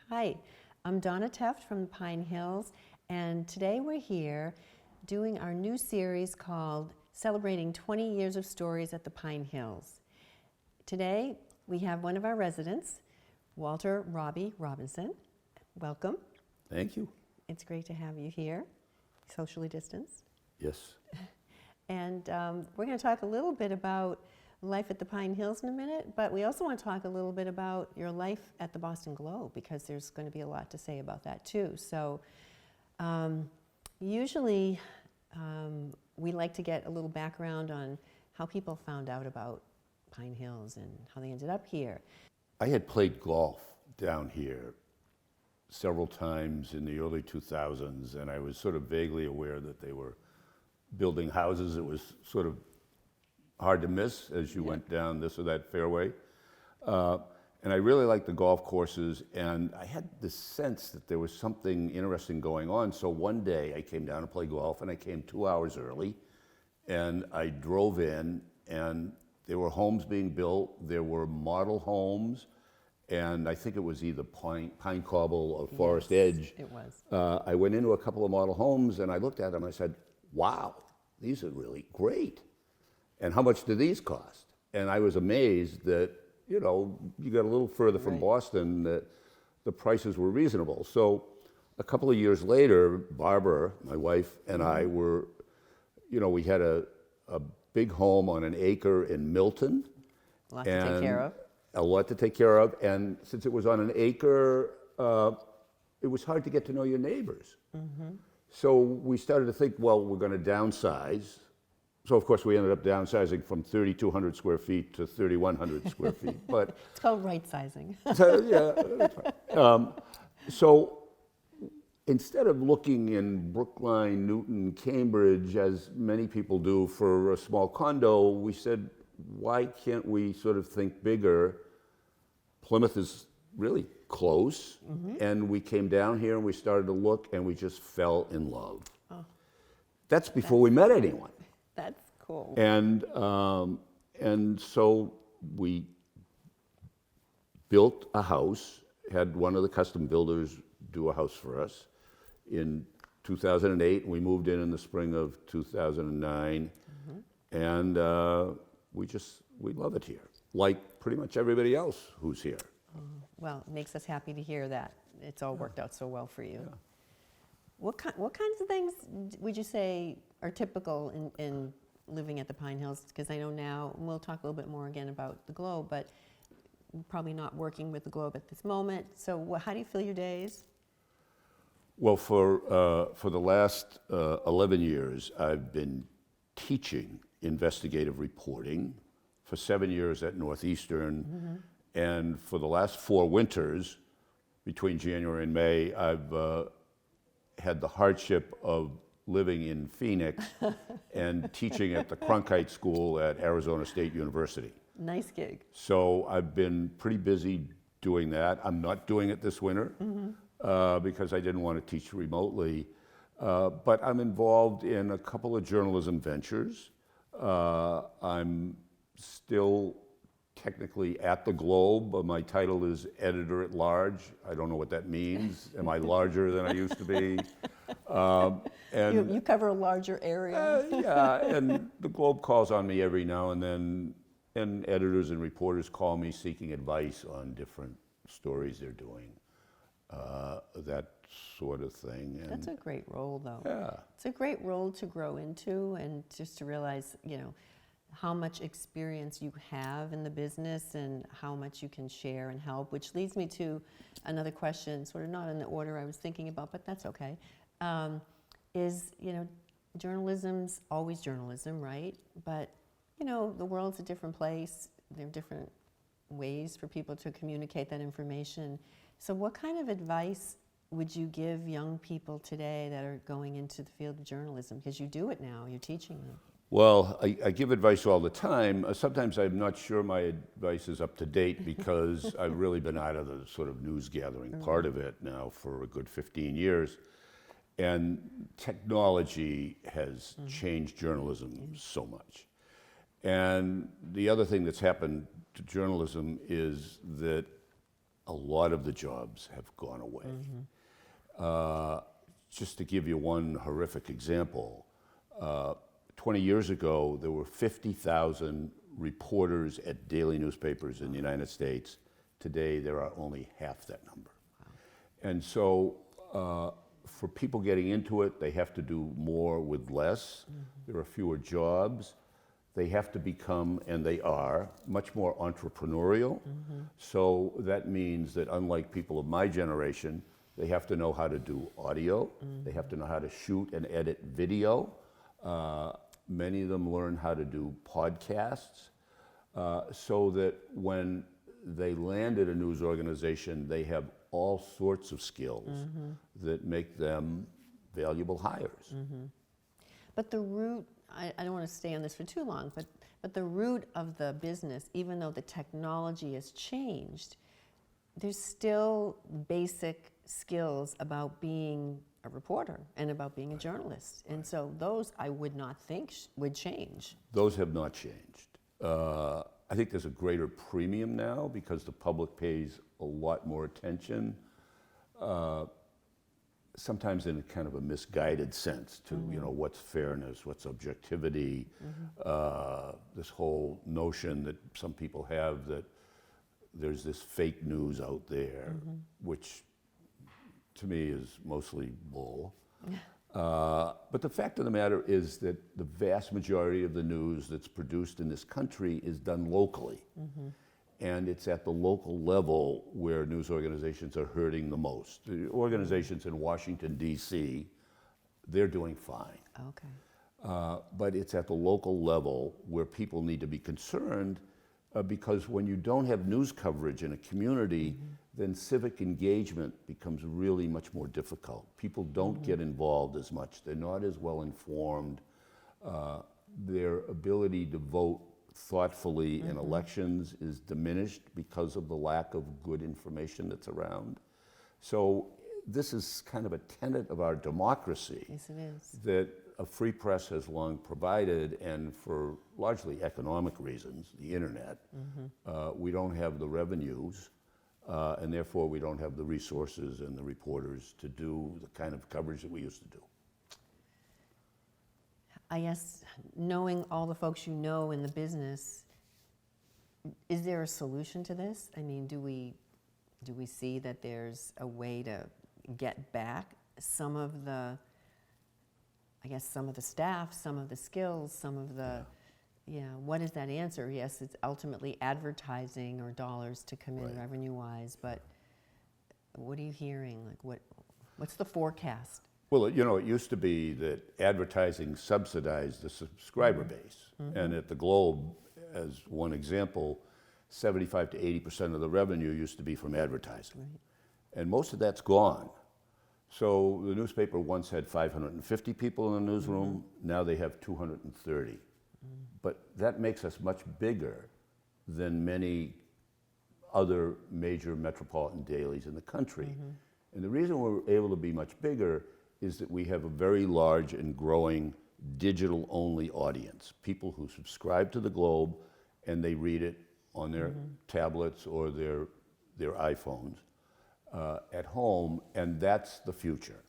Hi, I'm Donna Teft from the Pine Hills, and today we're here doing our new series called Celebrating 20 Years of Stories at the Pine Hills. Today we have one of our residents, Robbie Robinson. Welcome. Thank you. It's great to have you here, socially distanced. Yes. And we're going to talk a little bit about life at the Pine Hills in a minute, but we also want to talk a little bit about your life at the Boston Globe, because there's going to be a lot to say about that too. So usually we like to get a little background on how people found out about Pine Hills and how they ended up here. I had played golf down here several times in the early 2000s, and I was sort of vaguely aware that they were building houses. It was sort of hard to miss as you went down this or that fairway. And I really liked the golf courses, and I had the sense that there was something interesting going on. So one day I came down to play golf, and I came 2 hours early, and I drove in, and there were homes being built. There were model homes, and I think it was either Pine Cobble or Forest Edge. It was. I went into a couple of model homes, and I looked at them, and I said, wow, these are really great. And how much do these cost? And I was amazed that, you know, you got a little further from Boston, that the prices were reasonable. So a couple of years later, Barbara, my wife, and I were, you know, we had a big home on an acre in Milton. A lot to take care of. A lot to take care of. And since it was on an acre, it was hard to get to know your neighbors. So we started to think, well, we're going to downsize. So, of course, we ended up downsizing from 3,200 square feet to 3,100 square feet. But It's called right-sizing. So instead of looking in Brookline, Newton, Cambridge, as many people do for a small condo, we said, why can't we sort of think bigger? Plymouth is really close. And we came down here and we started to look, and we just fell in love. That's before we met anyone. That's cool. And so we built a house, had one of the custom builders do a house for us in 2008. We moved in the spring of 2009, and we love it here, like pretty much everybody else who's here. Well, it makes us happy to hear that it's all worked out so well for you. What kinds of things would you say are typical in living at the Pine Hills? Because I know now, and we'll talk a little bit more again about the Globe, but probably not working with the Globe at this moment. So how do you fill your days? Well, for the last 11 years, I've been teaching investigative reporting, for 7 years at Northeastern, and for the last 4 winters, between January and May, I've had the hardship of living in Phoenix and teaching at the Cronkite School at Arizona State University. Nice gig. So I've been pretty busy doing that. I'm not doing it this winter because I didn't want to teach remotely. But I'm involved in a couple of journalism ventures. I'm still technically at the Globe, but my title is editor at large. I don't know what that means. Am I larger than I used to be? And You cover a larger area. and the Globe calls on me every now and then, and editors and reporters call me seeking advice on different stories they're doing, that sort of thing. And That's a great role, though. Yeah. It's a great role to grow into, and just to realize, you know, how much experience you have in the business and how much you can share and help, which leads me to another question, sort of not in the order I was thinking about, but that's okay. Is, you know, journalism's always journalism, right? But, you know, the world's a different place. There are different ways for people to communicate that information. So what kind of advice would you give young people today that are going into the field of journalism? Because you do it now, you're teaching them. Well, I give advice all the time. Sometimes I'm not sure my advice is up to date because I've really been out of the sort of news gathering part of it now for a good 15 years. And technology has changed journalism so much. And the other thing that's happened to journalism is that a lot of the jobs have gone away. Just to give you one horrific example, 20 years ago, there were 50,000 reporters at daily newspapers in the United States. Today, there are only half that number. And so for people getting into it, they have to do more with less. There are fewer jobs. They have to become, and they are, much more entrepreneurial. So that means that unlike people of my generation, they have to know how to do audio. They have to know how to shoot and edit video. Many of them learn how to do podcasts, so that when they land at a news organization, they have all sorts of skills that make them valuable hires. But the root, I don't want to stay on this for too long, but the root of the business, even though the technology has changed, there's still basic skills about being a reporter and about being a journalist. And so those I would not think would change. Those have not changed. I think there's a greater premium now because the public pays a lot more attention, sometimes in a kind of a misguided sense to, you know, what's fairness, what's objectivity, this whole notion that some people have that there's this fake news out there, which to me is mostly bull. But the fact of the matter is that the vast majority of the news that's produced in this country is done locally. And it's at the local level where news organizations are hurting the most. The organizations in Washington, D.C., they're doing fine. Okay. But it's at the local level where people need to be concerned, because when you don't have news coverage in a community, then civic engagement becomes really much more difficult. People don't get involved as much. They're not as well informed. Their ability to vote thoughtfully in elections is diminished because of the lack of good information that's around. So this is kind of a tenet of our democracy. Yes, it is. That a free press has long provided, and for largely economic reasons, the internet, we don't have the revenues, and therefore we don't have the resources and the reporters to do the kind of coverage that we used to do. I guess, knowing all the folks you know in the business, is there a solution to this? I mean, do we see that there's a way to get back some of the, I guess, some of the staff, some of the skills, some of the, what is that answer? Yes, it's ultimately advertising or dollars to come in revenue-wise, but what are you hearing? Like, what's the forecast? Well, you know, it used to be that advertising subsidized the subscriber base. And at the Globe, as one example, 75 to 80% of the revenue used to be from advertising. And most of that's gone. So the newspaper once had 550 people in the newsroom, now they have 230. But that makes us much bigger than many other major metropolitan dailies in the country. And the reason we're able to be much bigger is that we have a very large and growing digital-only audience, people who subscribe to the Globe and they read it on their tablets or their iPhones at home, and that's the future.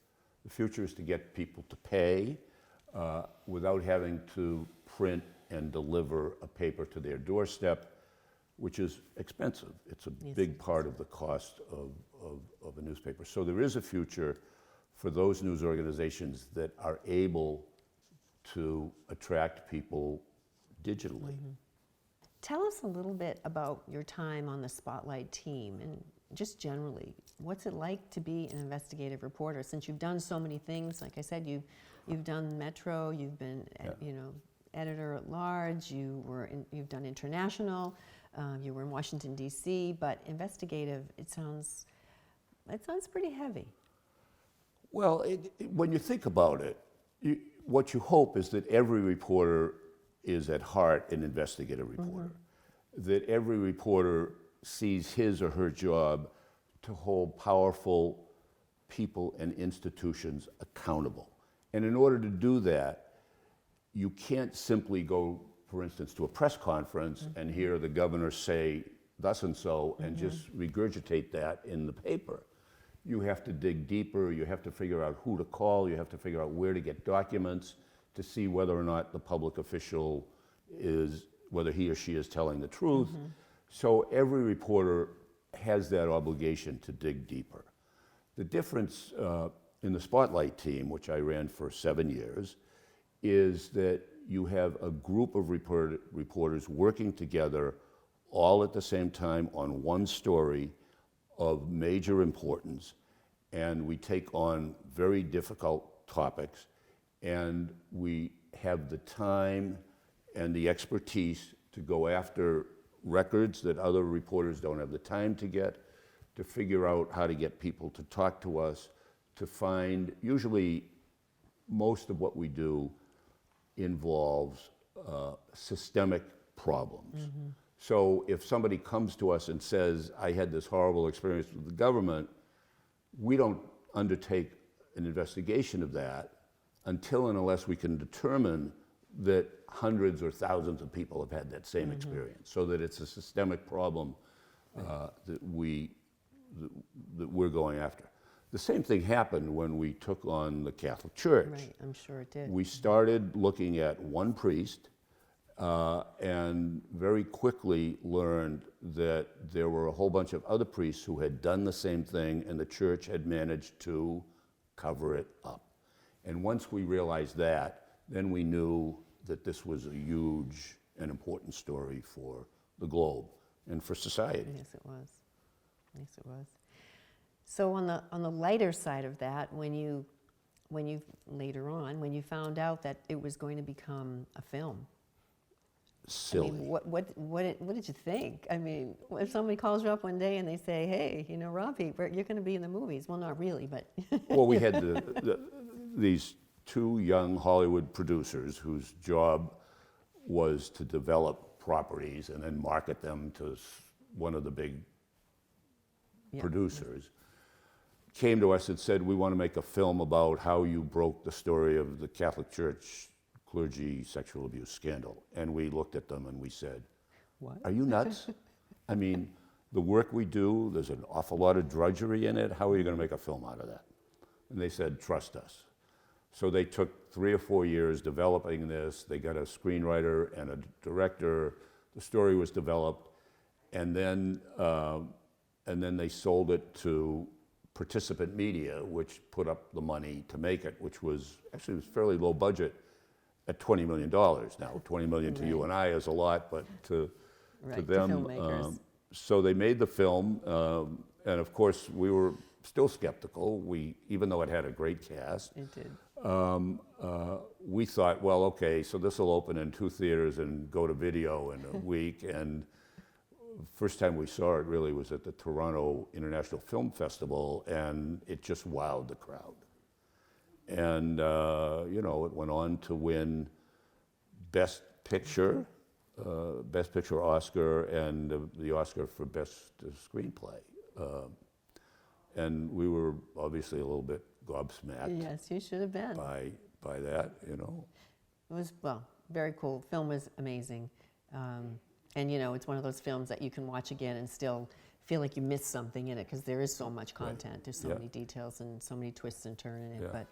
The future is to get people to pay without having to print and deliver a paper to their doorstep, which is expensive. It's a big part of the cost of a newspaper. So there is a future for those news organizations that are able to attract people digitally. Tell us a little bit about your time on the Spotlight team and just generally, what's it like to be an investigative reporter? Since you've done so many things, like I said, you've done Metro, you've been editor at large, you've done international, you were in Washington D.C., but investigative, it sounds pretty heavy. Well, when you think about it, what you hope is that every reporter is at heart an investigative reporter. That every reporter sees his or her job to hold powerful people and institutions accountable. And in order to do that, you can't simply go, for instance, to a press conference and hear the governor say thus and so, and just regurgitate that in the paper. You have to dig deeper, you have to figure out who to call, you have to figure out where to get documents to see whether or not the public official whether he or she is telling the truth. So every reporter has that obligation to dig deeper. The difference in the Spotlight team, which I ran for 7 years, is that you have a group of reporters working together all at the same time on one story of major importance, and we take on very difficult topics, and we have the time and the expertise to go after records that other reporters don't have the time to get, to figure out how to get people to talk to us, to find, usually most of what we do involves systemic problems. So if somebody comes to us and says, I had this horrible experience with the government, we don't undertake an investigation of that until and unless we can determine that hundreds or thousands of people have had that same experience, so that it's a systemic problem that we're going after. The same thing happened when we took on the Catholic Church. Right, I'm sure it did. We started looking at one priest and very quickly learned that there were a whole bunch of other priests who had done the same thing, and the church had managed to cover it up. And once we realized that, then we knew that this was a huge and important story for the globe and for society. Yes, it was. Yes, it was. So on the lighter side of that, when you later on, when you found out that it was going to become a film, Silly. I mean, what did you think? I mean, if somebody calls you up one day and they say, "Hey, you know, Robbie, you're going to be in the movies," well, not really, but Well, we had these two young Hollywood producers whose job was to develop properties and then market them to one of the big Yeah. producers, came to us and said, we want to make a film about how you broke the story of the Catholic Church clergy sexual abuse scandal. And we looked at them and we said, what? are you nuts? I mean, the work we do, there's an awful lot of drudgery in it. How are you going to make a film out of that? And they said, trust us. So they took 3 or 4 years developing this. They got a screenwriter and a director. The story was developed, and then they sold it to Participant Media, which put up the money to make it, which was actually it was fairly low budget at $20 million. Now, $20 million to you and I is a lot, but to them, filmmakers. so they made the film, and of course we were still skeptical. Even though it had a great cast, It did. we thought, well, okay, so this will open in 2 theaters and go to video in a week. And first time we saw it really was at the Toronto International Film Festival, and it just wowed the crowd. And it went on to win Best Picture Oscar, and the Oscar for Best Screenplay. And we were obviously a little bit gobsmacked. Yes, you should have been. By that, It was, very cool. Film was amazing. And, it's one of those films that you can watch again and still feel like you missed something in it, because there is so much content. Right. There's so many details and so many twists and turns in it. Yeah. But,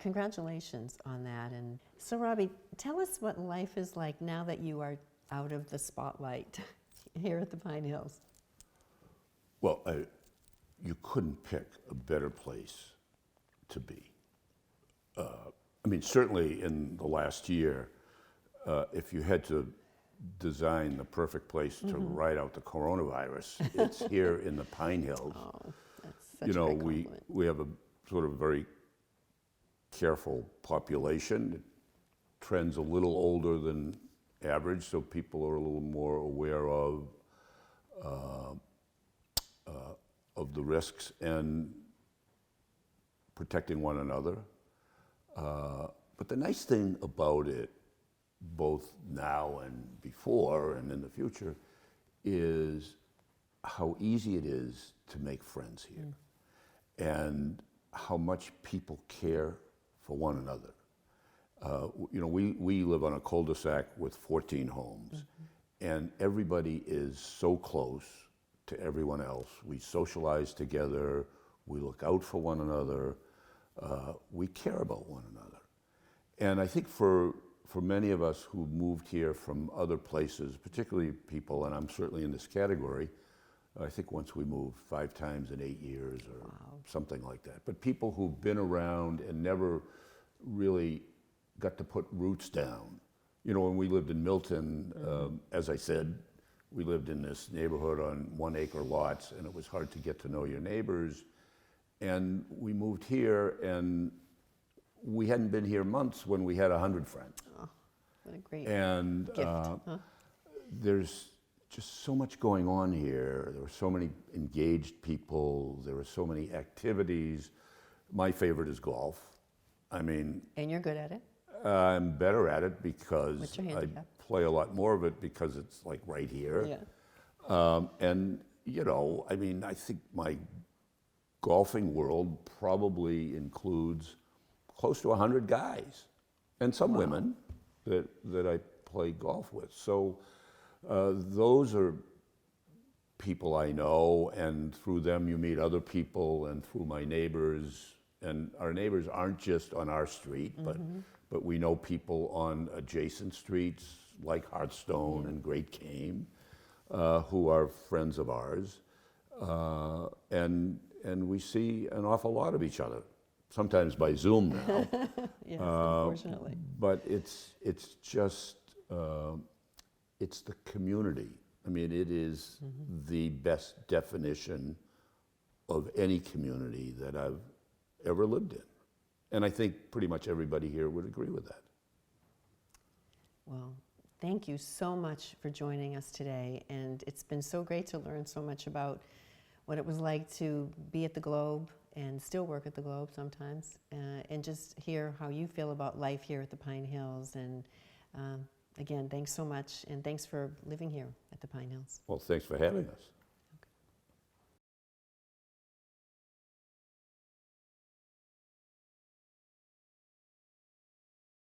congratulations on that. And so, Robbie, tell us what life is like now that you are out of the spotlight here at the Pine Hills. Well, you couldn't pick a better place to be. Certainly in the last year, if you had to design the perfect place to ride out the coronavirus, it's here in the Pine Hills. Oh, that's such a great compliment. We have a sort of very careful population. It trends a little older than average, so people are a little more aware of the risks and protecting one another. But the nice thing about it, both now and before and in the future, is how easy it is to make friends here, and how much people care for one another. We live on a cul-de-sac with 14 homes, and everybody is so close to everyone else. We socialize together, we look out for one another, we care about one another. And I think for many of us who moved here from other places, particularly people, and I'm certainly in this category, I think once we moved 5 times in 8 years or something like that. But people who've been around and never really got to put roots down. You know, when we lived in Milton, as I said, we lived in this neighborhood on 1-acre lots, and it was hard to get to know your neighbors. And we moved here, and we hadn't been here months when we had 100 friends. Oh, what a great And gift. Huh? there's just so much going on here. There were so many engaged people. There were so many activities. My favorite is golf. I mean, And you're good at it? I'm better at it because What's your I handicap? play a lot more of it because it's like right here. Yeah. And, you know, I mean, I think my golfing world probably includes close to 100 guys and some women that I play golf with. So those are people I know, and through them you meet other people, and through my neighbors. And our neighbors aren't just on our street, but we know people on adjacent streets like Hearthstone and Great Cane who are friends of ours. And we see an awful lot of each other, sometimes by Zoom now. Yes, unfortunately. But it's just, it's the community. I mean, it is the best definition of any community that I've ever lived in. And I think pretty much everybody here would agree with that. Well, thank you so much for joining us today. And it's been so great to learn so much about what it was like to be at the Globe and still work at the Globe sometimes, and just hear how you feel about life here at the Pine Hills. And again, thanks so much, and thanks for living here at the Pine Hills. Well, thanks for having us.